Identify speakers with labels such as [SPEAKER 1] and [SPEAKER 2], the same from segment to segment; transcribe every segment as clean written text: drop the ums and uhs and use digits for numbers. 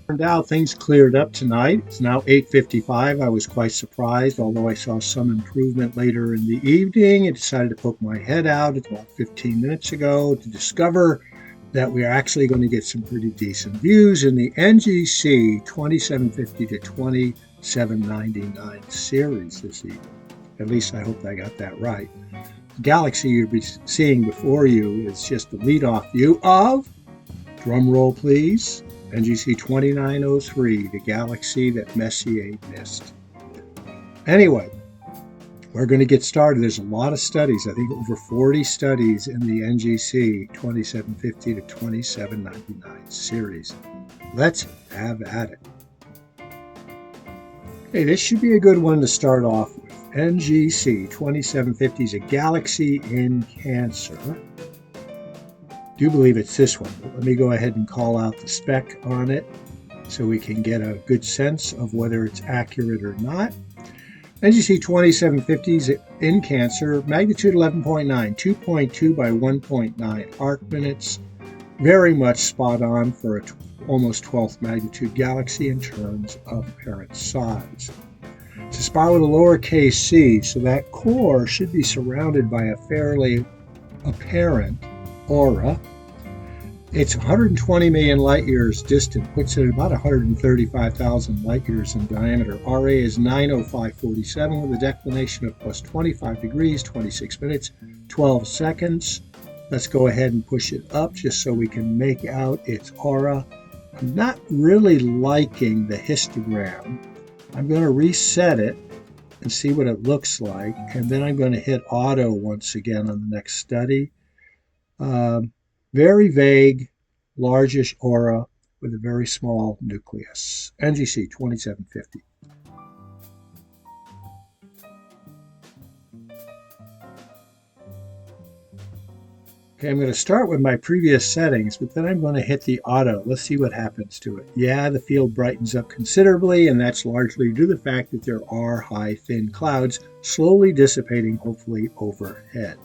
[SPEAKER 1] Turned out things cleared up tonight. It's now 8:55. I was quite surprised, although I saw some improvement later in the evening. I decided to poke my head out about 15 minutes ago to discover that we are actually going to get some pretty decent views in the NGC 2750 to 2799 series this evening. At least I hope I got that right. The galaxy you'll be seeing before you is just the leadoff view of, drum roll please, NGC 2903, the galaxy that Messier missed. Anyway, we're going to get started. There's a lot of studies, I think over 40 studies in the NGC 2750 to 2799 series. Let's have at it. Okay, this should be a good one to start off with. NGC 2750 is a galaxy in Cancer. I do believe it's this one, but let me go ahead and call out the spec on it so we can get a good sense of whether it's accurate or not. NGC 2750 is in Cancer, magnitude 11.9, 2.2 by 1.9 arc minutes. Very much spot on for a almost 12th magnitude galaxy in terms of apparent size. It's a spot with a lowercase c, so that core should be surrounded by a fairly apparent aura. It's 120 million light years distant, puts it at about 135,000 light years in diameter. RA is 90547 with a declination of plus 25 degrees, 26 minutes, 12 seconds. Let's go ahead and push it up just so we can make out its aura. I'm not really liking the histogram. I'm going to reset it and see what it looks like, and then I'm going to hit auto once again on the next study. Very vague, largish aura with a very small nucleus. NGC 2750. Okay, I'm going to start with my previous settings, but then I'm going to hit the auto. Let's see what happens to it. Yeah, the field brightens up considerably, and that's largely due to the fact that there are high, thin clouds slowly dissipating, hopefully overhead.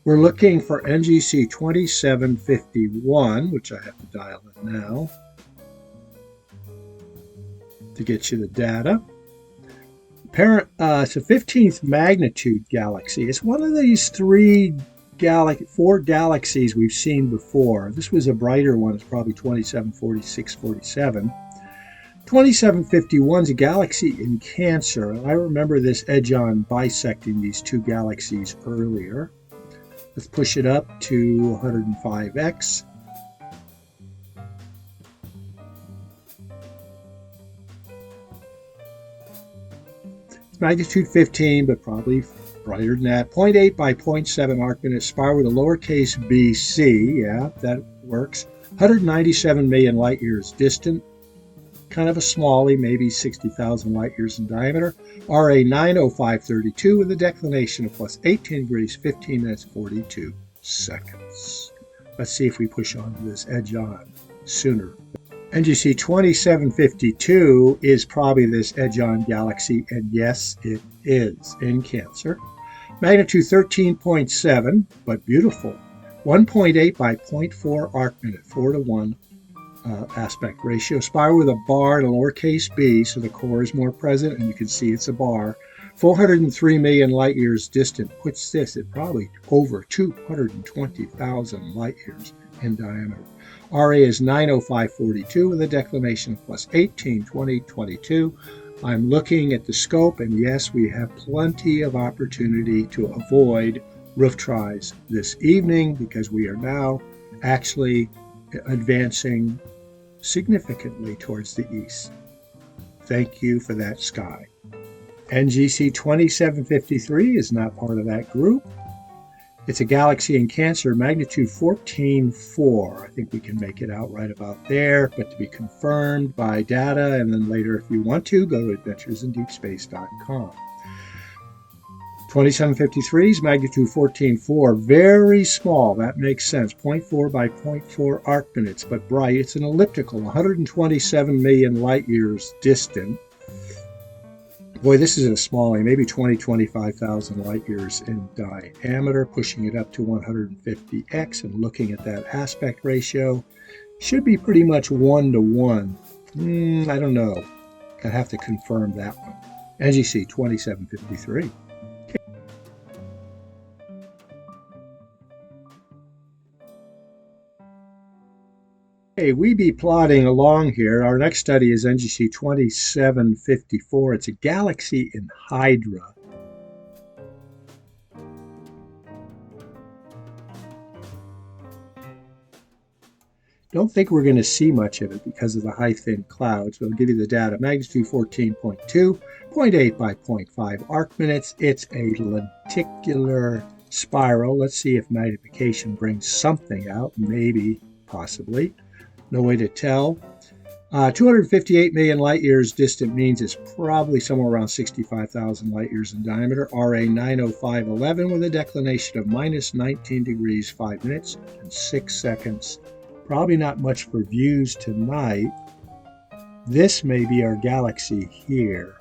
[SPEAKER 1] We're looking for NGC 2751, which I have to dial in now to get you the data. It's a 15th magnitude galaxy. It's one of these four galaxies we've seen before. This was a brighter one. It's probably 274647. 2751 is a galaxy in Cancer. I remember this edge-on bisecting these two galaxies earlier. Let's push it up to 105x. It's magnitude 15, but probably brighter than that. 0.8 by 0.7 arc minute, spire with a lowercase bc. Yeah, that works. 197 million light years distant. Kind of a smallie, maybe 60,000 light years in diameter. RA 90532 with a declination of plus 18 degrees, 15 minutes, 42 seconds. Let's see if we push on to this edge on sooner. NGC 2752 is probably this edge on galaxy, and yes, it is in Cancer. Magnitude 13.7, but beautiful. 1.8 by 0.4 arc minute, 4 to 1. Aspect ratio. Spire with a bar and a lowercase b, so the core is more present, and you can see it's a bar. 403 million light years distant puts this at probably over 220,000 light years in diameter. RA is 90542 with a declination of plus 18, 20, 22. I'm looking at the scope, and yes, we have plenty of opportunity to avoid roof tries this evening because we are now actually advancing significantly towards the east. Thank you for that sky. NGC 2753 is not part of that group. It's a galaxy in Cancer, magnitude 14.4. I think we can make it out right about there, but to be confirmed by data, and then later if you want to, go to adventuresindeepspace.com. 2753 is magnitude 14.4, very small, that makes sense, 0.4 by 0.4 arc minutes, but bright. It's an elliptical, 127 million light years distant. Boy, this is a smallie, maybe 25,000 light years in diameter, pushing it up to 150x, and looking at that aspect ratio, should be pretty much 1 to 1 I don't know. I have to confirm that one. NGC 2753. Okay, we be plodding along here. Our next study is NGC 2754. It's a galaxy in Hydra. Don't think we're going to see much of it because of the high thin clouds, but I'll give you the data. Magnitude 14.2, 0.8 by 0.5 arc minutes. It's a lenticular spiral. Let's see if magnification brings something out. Maybe, possibly. No way to tell. 258 million light years distant means it's probably somewhere around 65,000 light years in diameter. RA 90511 with a declination of minus 19 degrees, 5 minutes and 6 seconds. Probably not much for views tonight. This may be our galaxy here.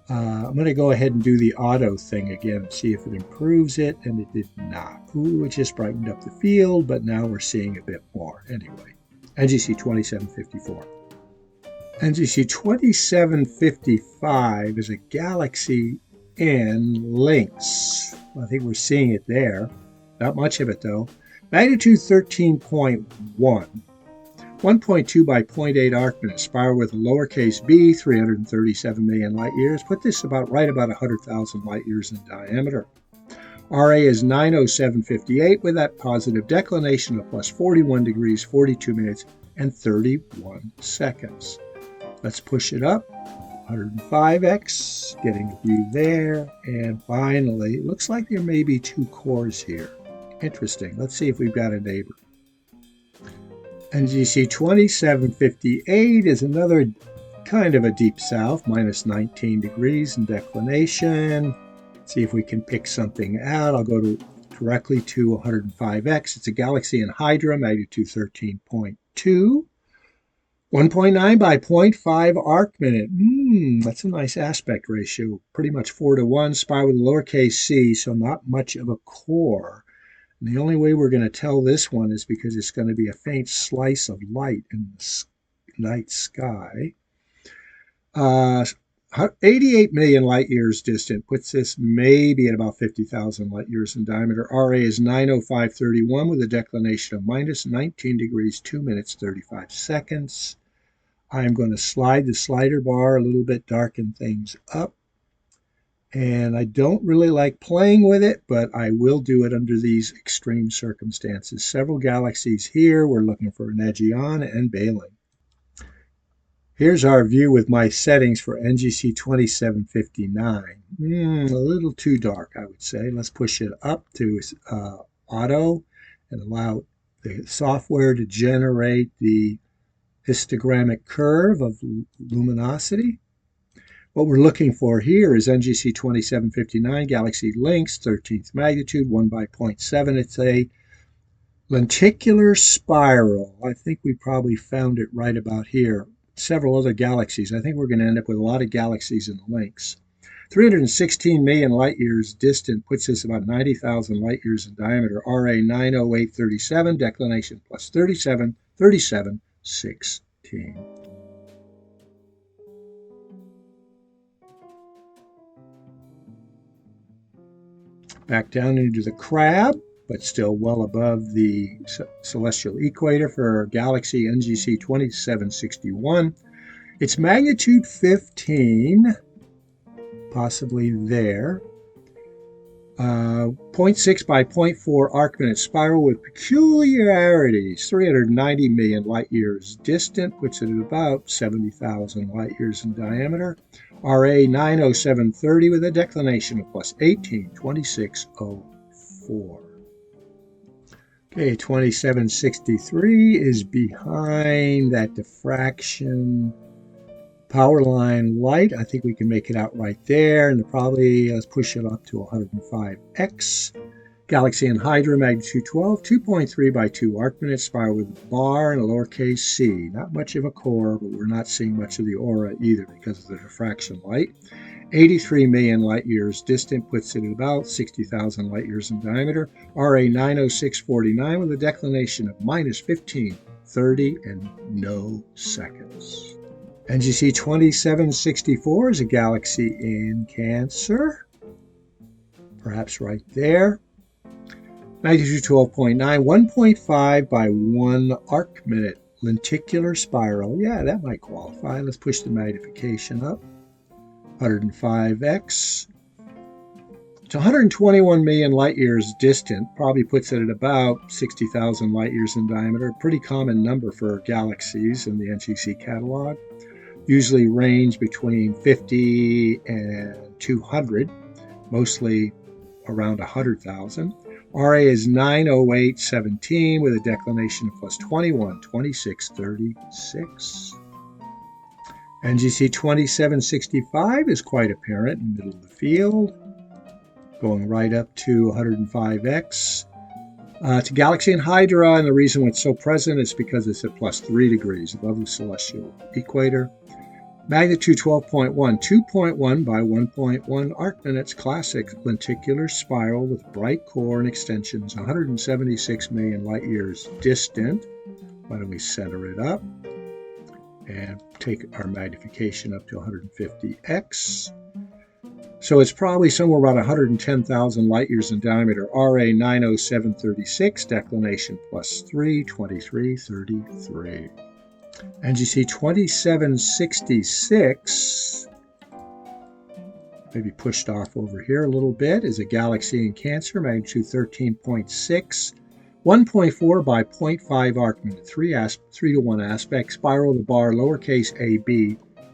[SPEAKER 1] I'm going to go ahead and do the auto thing again and see if it improves it, and it did not. Ooh, it just brightened up the field, but now we're seeing a bit more. Anyway, NGC 2754. NGC 2755 is a galaxy in Lynx. I think we're seeing it there. Not much of it, though. Magnitude 13.1, 1.2 by 0.8 arc minute, spiral with a lowercase b, 337 million light years. Put this about 100,000 light years in diameter. RA is 90758 with that positive declination of plus 41 degrees, 42 minutes, and 31 seconds. Let's push it up. 105x, getting a view there. And finally, it looks like there may be 2 cores here. Interesting. Let's see if we've got a neighbor. NGC 2758 is another kind of a deep south, minus 19 degrees in declination. See if we can pick something out. I'll go directly to 105x. It's a galaxy in Hydra, magnitude 13.2. 1.9 by 0.5 arc minute. That's a nice aspect ratio. Pretty much 4:1. Spiral with a lowercase c, so not much of a core. And the only way we're going to tell this one is because it's going to be a faint slice of light in the night sky. 88 million light years distant puts this maybe at about 50,000 light years in diameter. RA is 90531 with a declination of minus 19 degrees, 2 minutes, 35 seconds. I'm going to slide the slider bar a little bit, darken things up. And I don't really like playing with it, but I will do it under these extreme circumstances. Several galaxies here. We're looking for Negion and Baling. Here's our view with my settings for NGC 2759. A little too dark, I would say. Let's push it up to auto and allow the software to generate the histogrammic curve of luminosity. What we're looking for here is NGC 2759, Galaxy Lynx, 13th magnitude, 1 by 0.7. It's a lenticular spiral. I think we probably found it right about here. Several other galaxies. I think we're going to end up with a lot of galaxies in the Lynx. 316 million light years distant puts us about 90,000 light years in diameter. RA 90837, declination plus 37, 37, 16. Back down into the crab, but still well above the celestial equator for our galaxy NGC 2761. Its magnitude 15, possibly there. 0.6 by 0.4 arc minute spiral with peculiarities. 390 million light years distant, puts it at about 70,000 light years in diameter. RA 90730 with a declination of plus 18, 2604. Okay, 2763 is behind that diffraction power line light. I think we can make it out right there, and probably let's push it up to 105x. Galaxy in Hydra, magnitude 12, 2.3 by 2 arc minutes, spiral with a bar and a lowercase c. Not much of a core, but we're not seeing much of the aura either because of the diffraction light. 83 million light years distant puts it at about 60,000 light years in diameter. RA 90649 with a declination of minus 15, 30, and no seconds. NGC 2764 is a galaxy in Cancer, perhaps right there. Magnitude 12.9, 1.5 by 1 arc minute, lenticular spiral. Yeah, that might qualify. Let's push the magnification up. 105x. It's 121 million light years distant, probably puts it at about 60,000 light years in diameter. Pretty common number for galaxies in the NGC catalog. Usually range between 50 and 200, mostly around 100,000. RA is 90817 with a declination of plus 21, 26, 36. NGC 2765 is quite apparent in the middle of the field, going right up to 105x. It's a galaxy in Hydra, and the reason it's so present is because it's at plus 3 degrees above the celestial equator. Magnitude 12.1, 2.1 by 1.1 arc minutes, classic lenticular spiral with bright core and extensions, 176 million light years distant. Why don't we center it up and take our magnification up to 150x. So it's probably somewhere around 110,000 light years in diameter. RA 90736, declination plus 3, 23, 33. NGC 2766, maybe pushed off over here a little bit, is a galaxy in Cancer, magnitude 13.6, 1.4 by 0.5 arc minute, 3 to 1 aspect, spiral of the bar, lowercase ab,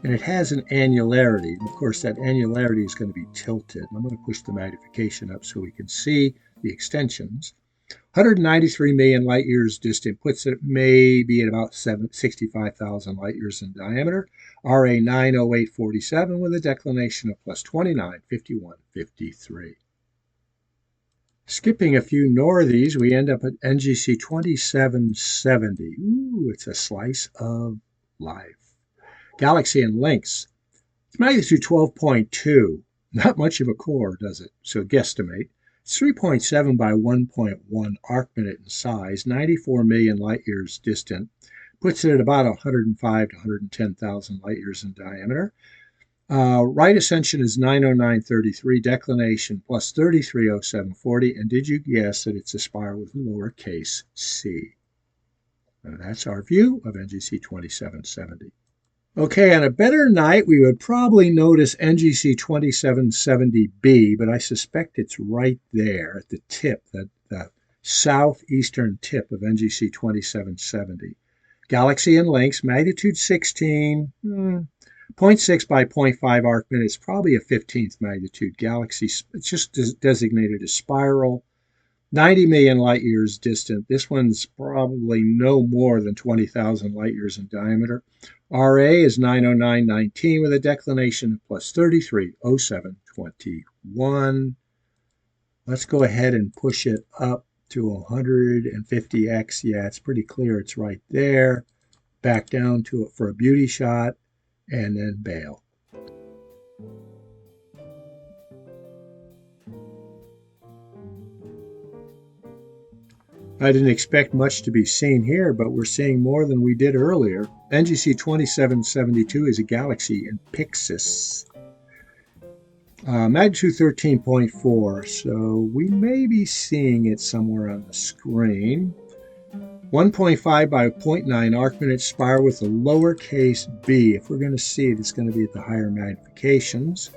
[SPEAKER 1] and it has an annularity. Of course, that annularity is going to be tilted. I'm going to push the magnification up so we can see the extensions. 193 million light years distant, puts it maybe at about 65,000 light years in diameter. RA 90847 with a declination of plus 29, 51, 53. Skipping a few northies, we end up at NGC 2770. Ooh, it's a slice of life. Galaxy in Lynx. It's magnitude 12.2. Not much of a core, does it? So guesstimate. It's 3.7 by 1.1 arc minute in size, 94 million light years distant, puts it at about 105 to 110,000 light years in diameter. Right ascension is 90933, declination plus 330740, and did you guess that it's a spiral with lowercase c? And that's our view of NGC 2770. Okay, on a better night, we would probably notice NGC 2770b, but I suspect it's right there at the tip, the southeastern tip of NGC 2770. Galaxy in Lynx, magnitude 16, 0.6 by 0.5 arc minute. It's probably a 15th magnitude galaxy. It's just designated as spiral. 90 million light years distant. This one's probably no more than 20,000 light years in diameter. RA is 90919 with a declination of plus 330721. Let's go ahead and push it up to 150x. Yeah, it's pretty clear it's right there. Back down to it for a beauty shot, and then bail. I didn't expect much to be seen here, but we're seeing more than we did earlier. NGC 2772 is a galaxy in Pyxis. Magnitude 13.4, so we may be seeing it somewhere on the screen. 1.5 by 0.9 arc minute spiral with a lowercase b. If we're going to see it, it's going to be at the higher magnifications.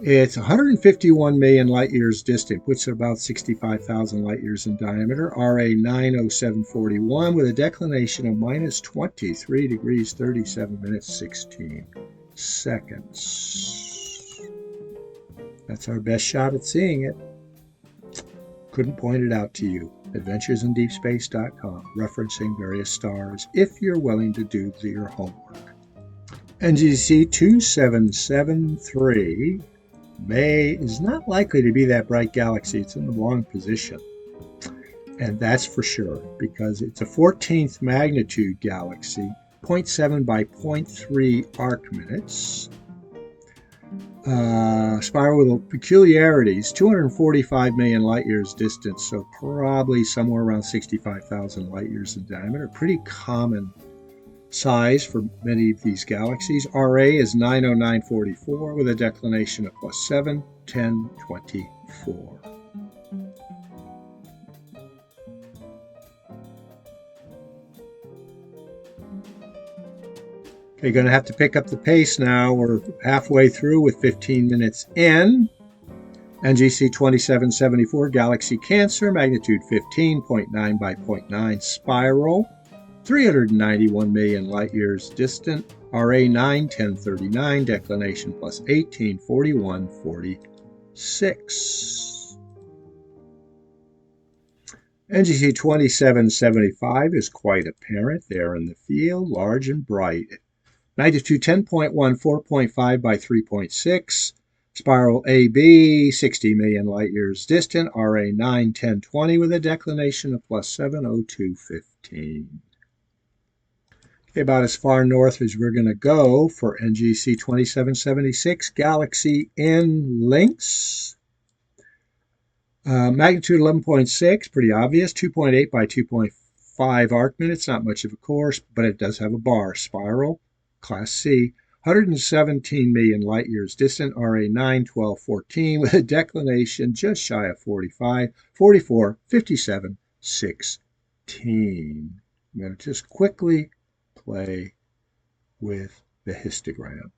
[SPEAKER 1] It's 151 million light years distant, puts it about 65,000 light years in diameter. RA 90741 with a declination of minus 23 degrees, 37 minutes, 16 seconds. That's our best shot at seeing it. Couldn't point it out to you. AdventuresInDeepSpace.com, referencing various stars if you're willing to do your homework. NGC 2773 is not likely to be that bright galaxy. It's in the wrong position. And that's for sure, because it's a 14th magnitude galaxy, 0.7 by 0.3 arc minutes. Spiral with peculiarities, 245 million light years distant, so probably somewhere around 65,000 light years in diameter. Pretty common size for many of these galaxies. RA is 90944 with a declination of +7, 10, 24. Okay, going to have to pick up the pace now. We're halfway through with 15 minutes in. NGC 2774, Galaxy Cancer, magnitude 15.9 by 0.9 spiral, 391 million light years distant, RA 91039, declination +18, 41, 46. NGC 2775 is quite apparent there in the field, large and bright. Magnitude 10.1, 4.5 by 3.6. Spiral AB, 60 million light years distant, RA 91020 with a declination of +7, 02, 15. Okay, about as far north as we're going to go for NGC 2776, Galaxy N Lynx. Magnitude 11.6, pretty obvious, 2.8 by 2.5 arc minutes, not much of a course, but it does have a bar. Spiral, Class C, 117 million light years distant, RA 91214 with a declination just shy of 45, 44, 57, 16. I'm going to just quickly play with the histogram.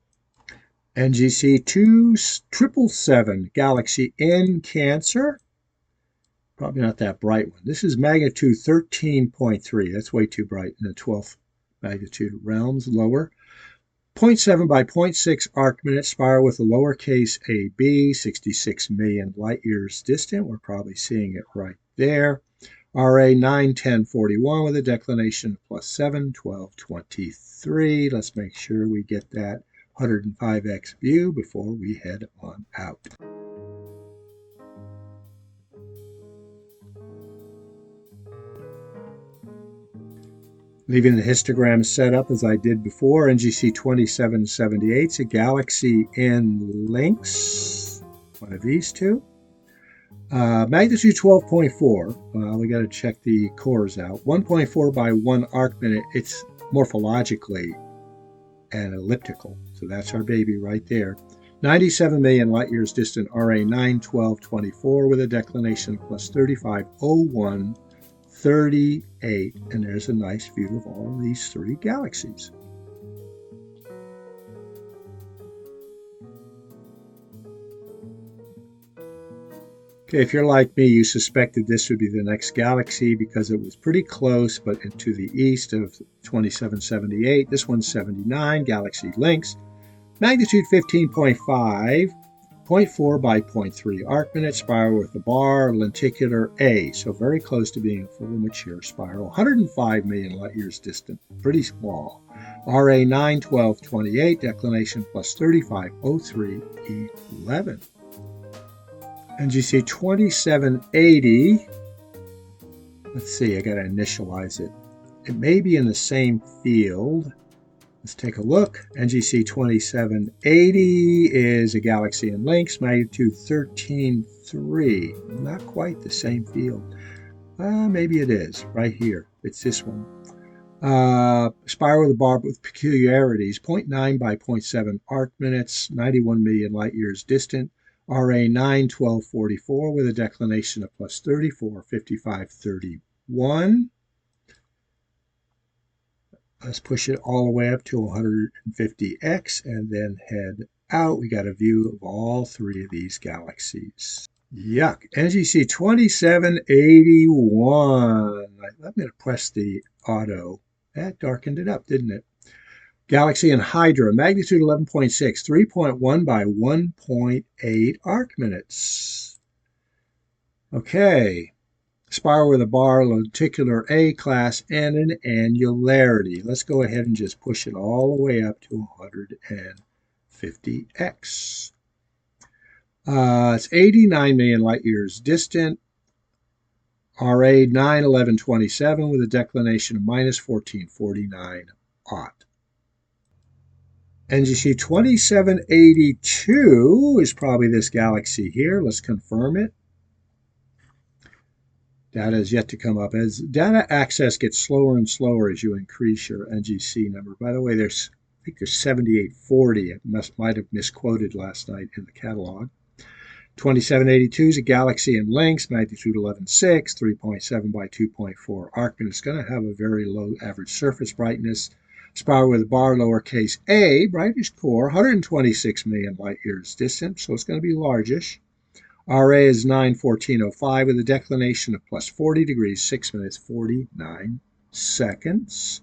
[SPEAKER 1] NGC 2777, Galaxy N Cancer. Probably not that bright one. This is magnitude 13.3. That's way too bright in the 12th magnitude realms, lower. 0.7 by 0.6 arc minutes, spiral with a lowercase ab, 66 million light years distant. We're probably seeing it right there. RA 91041 with a declination of +7, 12, 23. Let's make sure we get that 105x view before we head on out. Leaving the histogram set up as I did before, NGC 2778 is a Galaxy N Lynx, one of these two. Magnitude 12.4, we got to check the cores out. 1.4 by 1 arc minute, it's morphologically an elliptical, so that's our baby right there. 97 million light years distant, RA 91224 with a declination of +35, 01, 38, and there's a nice view of all of these three galaxies. Okay, if you're like me, you suspected this would be the next galaxy because it was pretty close, but to the east of 2778. This one's 79, Galaxy Lynx. Magnitude 15.5. 0.4 by 0.3 arc minute, spiral with a bar, lenticular A, so very close to being a fully mature spiral. 105 million light years distant, pretty small. RA 91228, declination +35, 03, 11. NGC 2780, let's see, I got to initialize it. It may be in the same field. Let's take a look. NGC 2780 is a Galaxy N Lynx, magnitude 13.3. Not quite the same field. Maybe it is, right here. It's this one. Spiral with a bar with peculiarities, 0.9 by 0.7 arc minutes, 91 million light years distant, RA 91244 with a declination of +34, 55, 31. Let's push it all the way up to 150x and then head out. We got a view of all three of these galaxies. Yuck. NGC 2781. I'm going to press the auto. That darkened it up, didn't it? Galaxy and Hydra, magnitude 11.6, 3.1 by 1.8 arc minutes. Okay. Spiral with a bar, lenticular A, class N, and annularity. Let's go ahead and just push it all the way up to 150x. It's 89 million light years distant. RA 91127 with a declination of -1449 aught. NGC 2782 is probably this galaxy here. Let's confirm it. Data is yet to come up. As data access gets slower and slower as you increase your NGC number. By the way, I think there's 7840. It might have misquoted last night in the catalog. 2782 is a galaxy in length, magnitude 11.6, 3.7 by 2.4 arc, and it's going to have a very low average surface brightness. Spiral with a bar, lowercase a, brightest core, 126 million light years distant, so it's going to be largish. RA is 91405 with a declination of plus 40 degrees, 6 minutes, 49 seconds.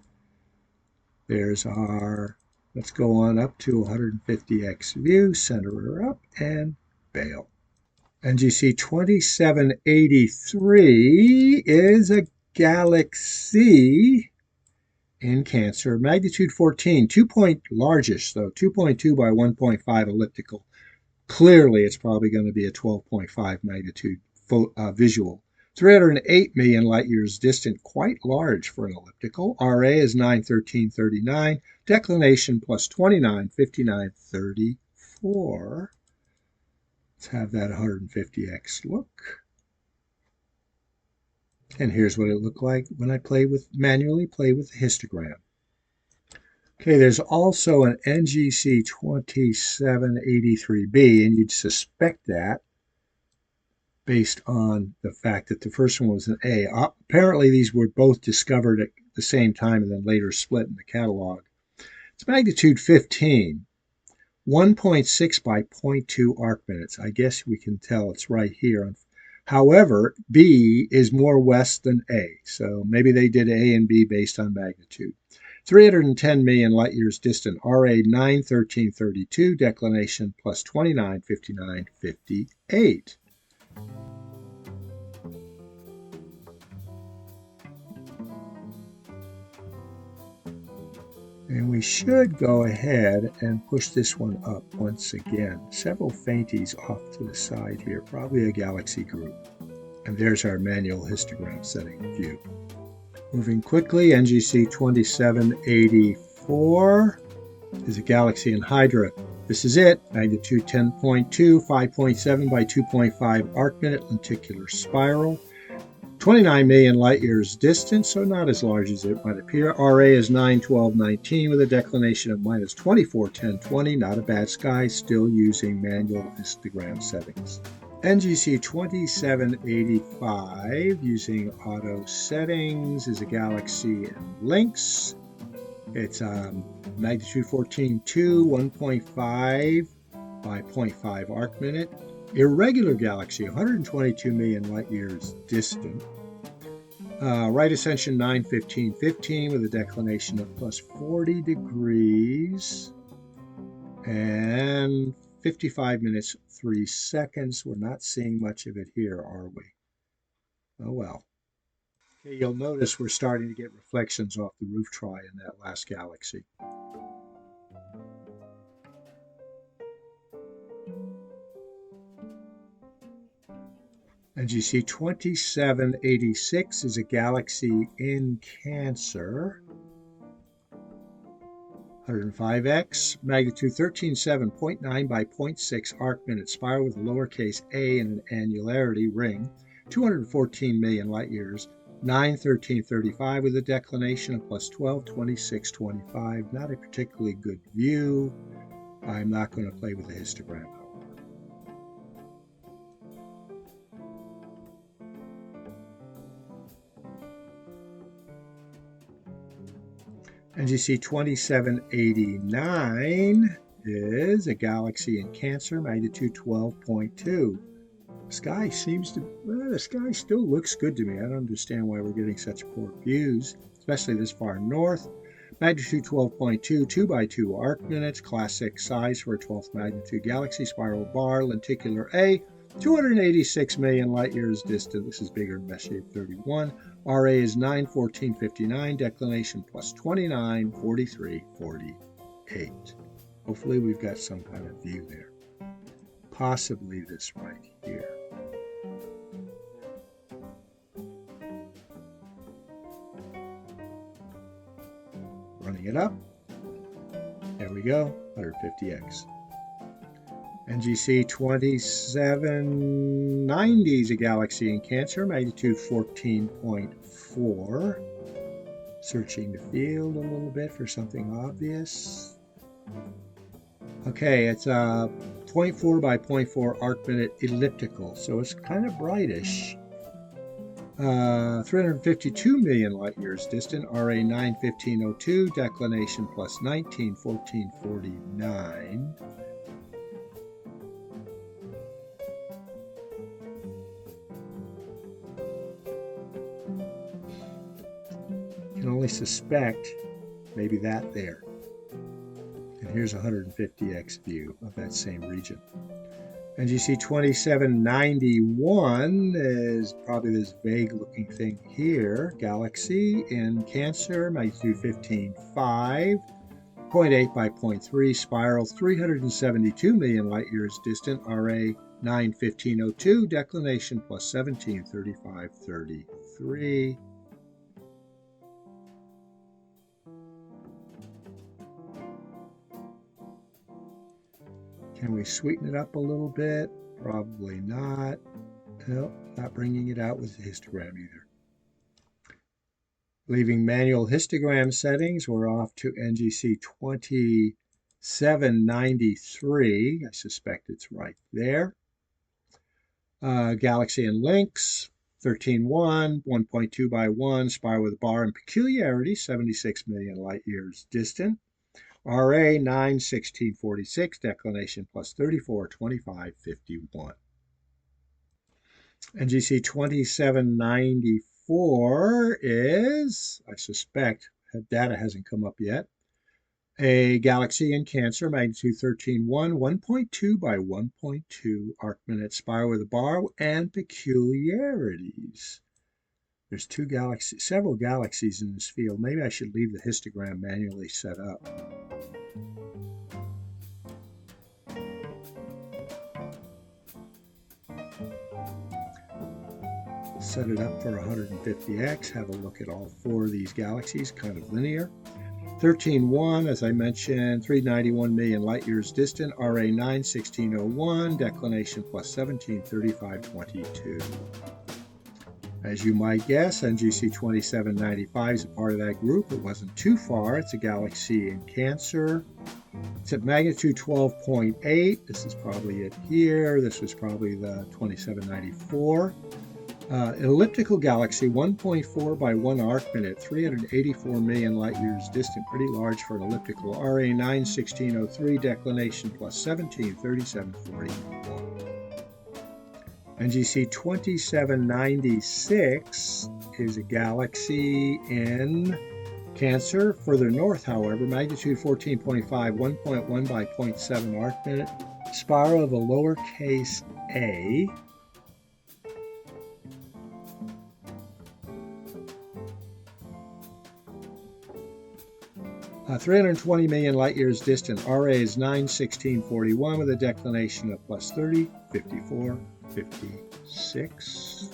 [SPEAKER 1] There's our, let's go on up to 150x view, center her up, and bail. NGC 2783 is a galaxy in Cancer, magnitude 14, 2-point largish though, 2.2 by 1.5 elliptical. Clearly, it's probably going to be a 12.5 magnitude visual. 308 million light years distant, quite large for an elliptical. RA is 91339, declination plus 29, 59, 34. Let's have that 150x look. And here's what it looked like when I manually play with the histogram. Okay, there's also an NGC 2783b, and you'd suspect that based on the fact that the first one was an A. Apparently, these were both discovered at the same time and then later split in the catalog. It's magnitude 15, 1.6 by 0.2 arc minutes. I guess we can tell it's right here. However, B is more west than A, so maybe they did A and B based on magnitude. 310 million light years distant, RA 91332, declination plus 29, 59, 58. And we should go ahead and push this one up once again. Several fainties off to the side here, probably a galaxy group. And there's our manual histogram setting view. Moving quickly, NGC 2784 is a galaxy in Hydra. This is it, magnitude 10.2, 5.7 by 2.5 arc minute lenticular spiral. 29 million light years distant, so not as large as it might appear. RA is 91219 with a declination of minus 24, 1020. Not a bad sky, still using manual histogram settings. NGC 2785 using auto settings is a galaxy in lengths. It's magnitude 14.2, 1.5 by 0.5 arc minute. Irregular galaxy, 122 million light years distant. Right ascension 91515 with a declination of plus 40 degrees and 55 minutes 3 seconds. We're not seeing much of it here, are we? Oh well. Okay, you'll notice we're starting to get reflections off the roof try in that last galaxy. NGC 2786 is a galaxy in Cancer. 105x, magnitude 13.7, 0.9 by 0.6 arc minute spiral with a lowercase a and an annularity ring. 214 million light years. 91335 with a declination of plus 12, 26, 25. Not a particularly good view. I'm not going to play with the histogram. NGC 2789 is a galaxy in Cancer, magnitude 12.2. The sky still looks good to me. I don't understand why we're getting such poor views, especially this far north. Magnitude 12.2, 2 by 2 arc minutes, classic size for a 12th magnitude galaxy, spiral bar, lenticular A, 286 million light years distant. This is bigger than Messier 31. RA is 91459, declination plus 29, 43, 48. Hopefully we've got some kind of view there. Possibly this right here. Running it up. There we go, 150x. NGC 2790 is a galaxy in Cancer, magnitude 14.4. Searching the field a little bit for something obvious. Okay, it's a 0.4 by 0.4 arc-minute elliptical, so it's kind of brightish. 352 million light years distant, RA 91502, declination plus 19, 1449. Can only suspect maybe that there. And here's a 150x view of that same region. NGC 2791 is probably this vague looking thing here. Galaxy in Cancer, magnitude 15.5, 0.8 by 0.3, spiral 372 million light years distant, RA 91502, declination plus 17, 3533. Can we sweeten it up a little bit? Probably not. Nope, not bringing it out with the histogram either. Leaving manual histogram settings, we're off to NGC 2793. I suspect it's right there. Galaxy and Lynx, 13.1, 1.2 by 1, spiral with a bar and peculiarity, 76 million light years distant. RA 91646, declination plus 34, 25, 51. NGC 2794 is, I suspect, data hasn't come up yet, a galaxy in Cancer, magnitude 13.1, 1.2 by 1.2 arc-minute, spiral with a bar and peculiarities. There's several galaxies in this field. Maybe I should leave the histogram manually set up. Set it up for 150x, have a look at all four of these galaxies, kind of linear. 13.1, as I mentioned, 391 million light years distant, RA 91601, declination plus 17, 35, 22. As you might guess, NGC 2795 is a part of that group. It wasn't too far. It's a galaxy in Cancer. It's at magnitude 12.8. This is probably it here. This was probably the 2794. An elliptical galaxy, 1.4 by 1 arc-minute, 384 million light years distant, pretty large for an elliptical. RA 91603, declination plus 17, 37, 41. NGC 2796 is a galaxy in Cancer. Further north, however, magnitude 14.5, 1.1 by 0.7 arc-minute, spiral of a lowercase a. Uh, 320 million light years distant. RA is 91641 with a declination of plus 30, 54, 56.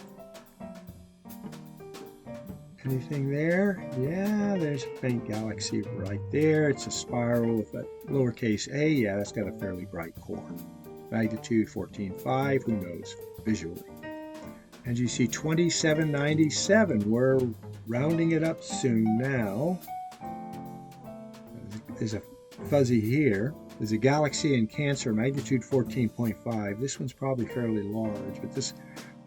[SPEAKER 1] Anything there? Yeah, there's a faint galaxy right there. It's a spiral with a lowercase a. Yeah, that's got a fairly bright core. Magnitude 14.5. Who knows visually? NGC 2797. We're rounding it up soon now. There's a fuzzy here. There's a galaxy in Cancer, magnitude 14.5. This one's probably fairly large, but the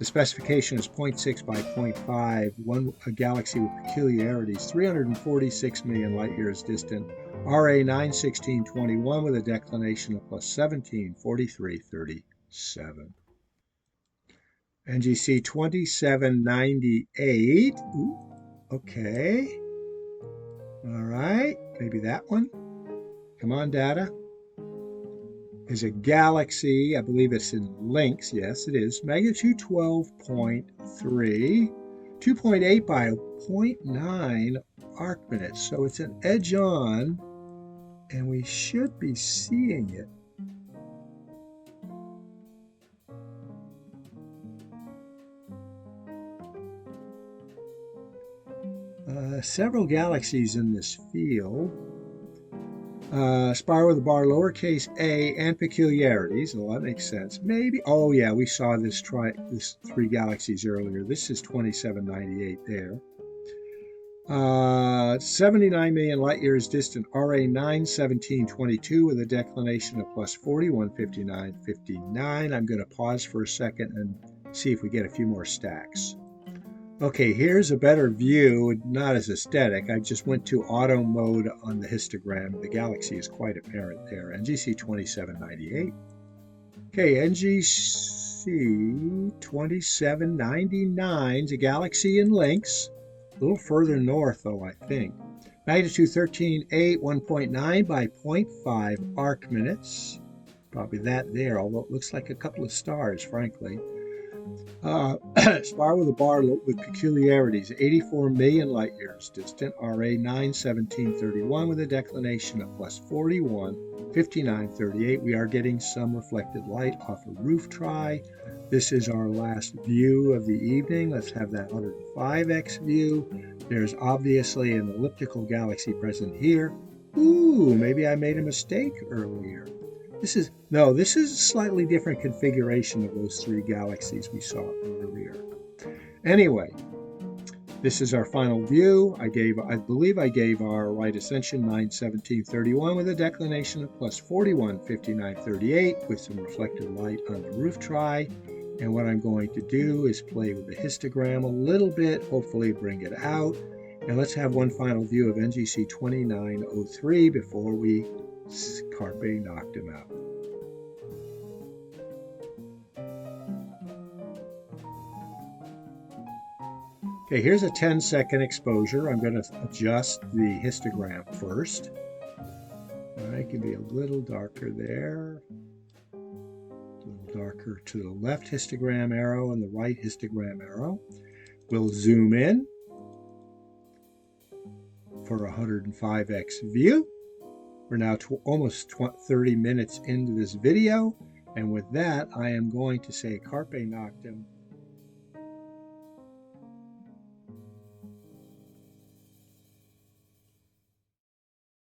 [SPEAKER 1] specification is 0.6 by 0.5. A galaxy with peculiarities, 346 million light years distant. RA 91621 with a declination of plus 17, 43, 37. NGC 2798. Ooh, okay. All right, maybe that one. Come on, data. Is a galaxy, I believe it's in Lynx. Yes, it is. Magnitude 12.3, 2.8 by 0.9 arc-minutes. So it's an edge on, and we should be seeing it. Several galaxies in this field. Spiral with the bar lowercase a and peculiarities. Well, that makes sense. Maybe. Oh yeah, we saw this three galaxies earlier. This is 2798 there. 79 million light years distant, RA 91722 with a declination of plus 4159.59. I'm going to pause for a second and see if we get a few more stacks. Okay, here's a better view, not as aesthetic. I just went to auto mode on the histogram. The galaxy is quite apparent there. NGC 2798. Okay, NGC 2799 is a galaxy in Lynx. A little further north, though, I think. Magnitude 13.8, 1.9 by 0.5 arc minutes. Probably that there, although it looks like a couple of stars, frankly. Spiral with a bar with peculiarities, 84 million light years distant, RA 91731 with a declination of plus 4159.38. We are getting some reflected light off a roof try. This is our last view of the evening. Let's have that 105x view. There's obviously an elliptical galaxy present here. Ooh, maybe I made a mistake earlier. This is a slightly different configuration of those three galaxies we saw earlier. Anyway, this is our final view. I believe I gave our right ascension 91731 with a declination of plus 4159.38 with some reflected light on the roof try. And what I'm going to do is play with the histogram a little bit, hopefully bring it out. And let's have one final view of NGC 2903 before we Carpe knocked him out. Okay, here's a 10-second exposure. I'm going to adjust the histogram first. All right, it can be a little darker there. A little darker to the left histogram arrow and the right histogram arrow. We'll zoom in for a 105x view. We're now almost 30 minutes into this video, and with that, I am going to say Carpe Noctem.